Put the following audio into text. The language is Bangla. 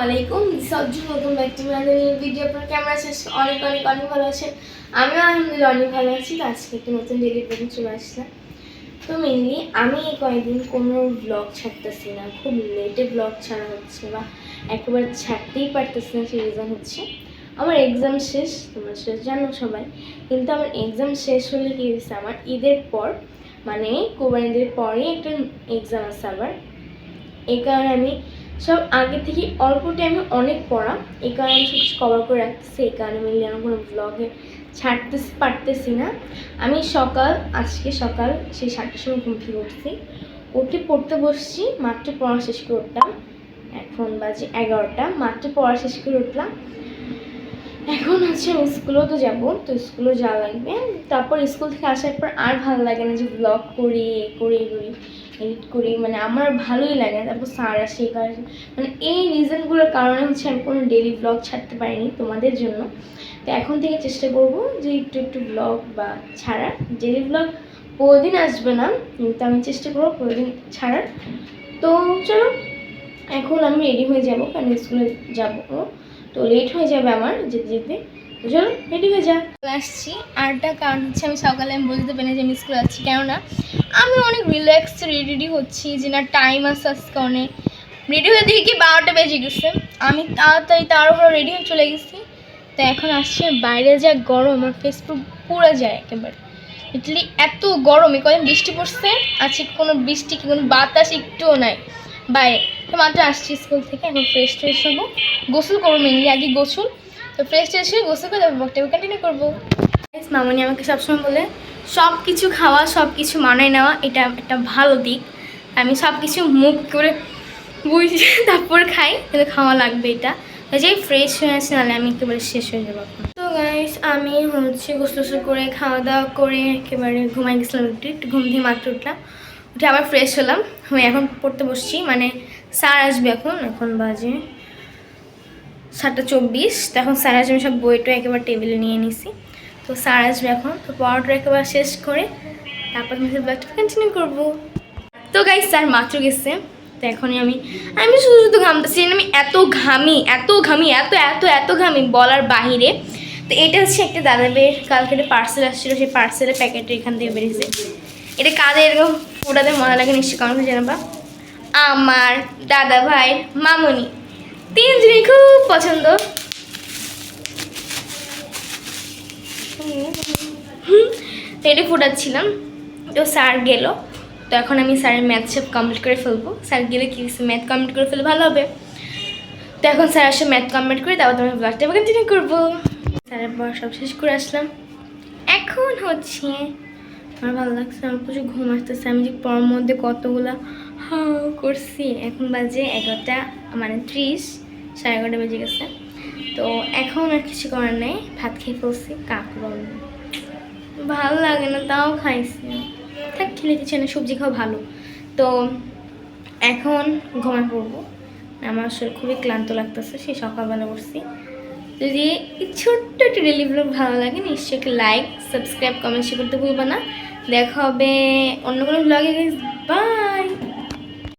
আলাইকুম সজ্জু নতুন ব্যক্তি ভিডিও আপনার কেমন আছেন? অনেক অনেক অনেক ভালো আছেন। আমিও আলহামদুলিল্লাহ অনেক ভালো আছি। তো আজকে একটা নতুন ডেলি ব্লগে চলে আসলাম। তো মেনলি আমি এই কয়েকদিন কোনো ব্লগ ছাড়তেছি না, খুব লেটে ব্লগ ছাড়া হচ্ছে বা একেবারে ছাড়তেই পারতেছি না। সেই রিজন হচ্ছে আমার এক্সাম শেষ, তোমরা শেষ জানো সবাই। কিন্তু আমার এক্সাম শেষ হলে কী হয়েছে, আমার ঈদের পর মানে কোরবানিদের পরে একটা এক্সাম আছে আবার। এই কারণে আমি সব আগে থেকে অল্প টাইমে অনেক পড়া, এই কারণে আমি সব কিছু কভার করে রাখতেছি। এই কারণে মিলিয়ে আমি কোনো ব্লগে ছাড়তে পারতেছি না। আমি আজকে সকাল সেই 7টার সময় ঘুম থেকে উঠে পড়তে বসছি, মাত্র পড়া শেষ করে উঠলাম। এখন বাজে 11টা, মাত্র পড়া শেষ করে উঠলাম। এখন হচ্ছে আমি স্কুলেও তো যাবো, তো স্কুলেও যাওয়া লাগবে। তারপর স্কুল থেকে আসার পর আর ভালো লাগে না যে ব্লগ করি এডিট করি, মানে আমার ভালোই লাগে না। তারপর স্যার আসে, মানে এই রিজনগুলোর কারণে হচ্ছে আমি কোনো ডেলি ব্লগ ছাড়তে পারিনি তোমাদের জন্য। তো এখন থেকে চেষ্টা করব যে একটু ব্লগ বা ছাড়ার। ডেলি ব্লগ প্রতিদিন আসবে না, কিন্তু আমি চেষ্টা করবো প্রতিদিন ছাড়ার। তো চলো এখন আমি রেডি হয়ে যাব, কারণ স্কুলে যাবো, তো লেট হয়ে যাবে আমার যেতে যেতে। চলো রেডি হয়ে যা। আসছি আরটা কারণ হচ্ছে আমি সকালে আমি বলতে পারি যে আমি স্কুলে যাচ্ছি, কেননা আমি অনেক রিল্যাক্স রেডি হচ্ছি যে না টাইম আছে আজকে অনেক। রেডি হয়ে দেখি কি 12টা বেজে গেছে, আমি তাড়াহুড়ো রেডি হয়ে চলে গেছি। তো এখন আসছে বাইরে যা গরম, আমার ফেসবুক পুরো যায় একেবারে। লিটারলি এত গরম, কদিন বৃষ্টি পড়ছে, আজকে কোনো বৃষ্টি কি কোনো বাতাস একটুও নাই বাইরে। তো মাত্র আসছি স্কুল থেকে, এখন ফ্রেশ হবো, গোসল করবো, মেনলি আগে গোসল। তো ফ্রেশ হয়ে গোসল করে তারপর ব্লগটা কন্টিনিউ করবো। মামনি আমাকে সবসময় বলে সব কিছু খাওয়া, সব কিছু মানায় নেওয়া, এটা একটা ভালো দিক। আমি সব কিছু মুখ করে বুঝি তারপর খাই, কিন্তু খাওয়া লাগবে এটা। যেই ফ্রেশ হয়ে আসে, নাহলে আমি একেবারে শেষ হয়ে যাবো। তো গাইস আমি হচ্ছে গোসল করে খাওয়া দাওয়া করে একেবারে ঘুমাই গেছিলাম, একটু ঘুম দিয়ে মাত্র উঠলাম। উঠে আবার ফ্রেশ হলাম, আমি এখন পড়তে বসছি। মানে স্যার আসবে, এখন বাজে 7:24। তো এখন স্যার আসবে, আমি সব বইটা একেবারে টেবিলে নিয়ে নিছি। তো স্যার আসবে এখন, তো পড়াটা একেবারে শেষ করে তারপর আমি ব্লগটা কন্টিনিউ করবো। তো গাইস স্যার মাত্র গেছে, তো এখনই আমি শুধু ঘামতেছি। আমি এত ঘামি বলার বাহিরে। তো এটা হচ্ছে একটা দাদা বের কালকে পার্সেল আসছিলো, সেই পার্সেলের প্যাকেটটা এখান থেকে বেরিয়েছে। এটা কাদের এরকম ফোটাতে মজা লাগে নিশ্চয়ই কারণ জানাবা। আমার দাদা ভাই মামনি তিনজনই খুব পছন্দ। এটা ফোটাচ্ছিলাম, তো স্যার গেল। তো এখন আমি স্যারের ম্যাথ সব কমপ্লিট করে ফেলবো। স্যার গেলে কি ম্যাথ কমপ্লিট করে ফেলে ভালো হবে। তো এখন স্যার আসে ম্যাথ কমপ্লিট করে, তারপর তোমার ব্লগটা কন্টিনিউ করবো। স্যারের পর সব শেষ করে আসলাম। এখন হচ্ছে আমার ভালো লাগছে, আমার প্রচুর ঘুম আসতেছে। আমি যে পড়ার মধ্যে কতগুলা করছি। এখন বাজে 11টা, মানে 30, 11:30 বেজে গেছে। তো এখন আর কিছু করার নেই, ভাত খেয়ে ফেলছি। কাকরন ভালো লাগে না, তাও খাইছি। থাক, খেলে কিছু না, সবজি খাওয়া ভালো। তো এখন ঘুমায় পড়বো, আমার শরীর খুবই ক্লান্ত লাগতেছে, সেই সকালবেলা করছি। যদি এই ছোট্ট একটা ডেলি ব্লগ ভালো লাগে, নিশ্চয়ই একটা লাইক, সাবস্ক্রাইব, কমেন্ট করতে ভুলবো না। দেখা হবে অন্য কোনো ব্লগে। বাই।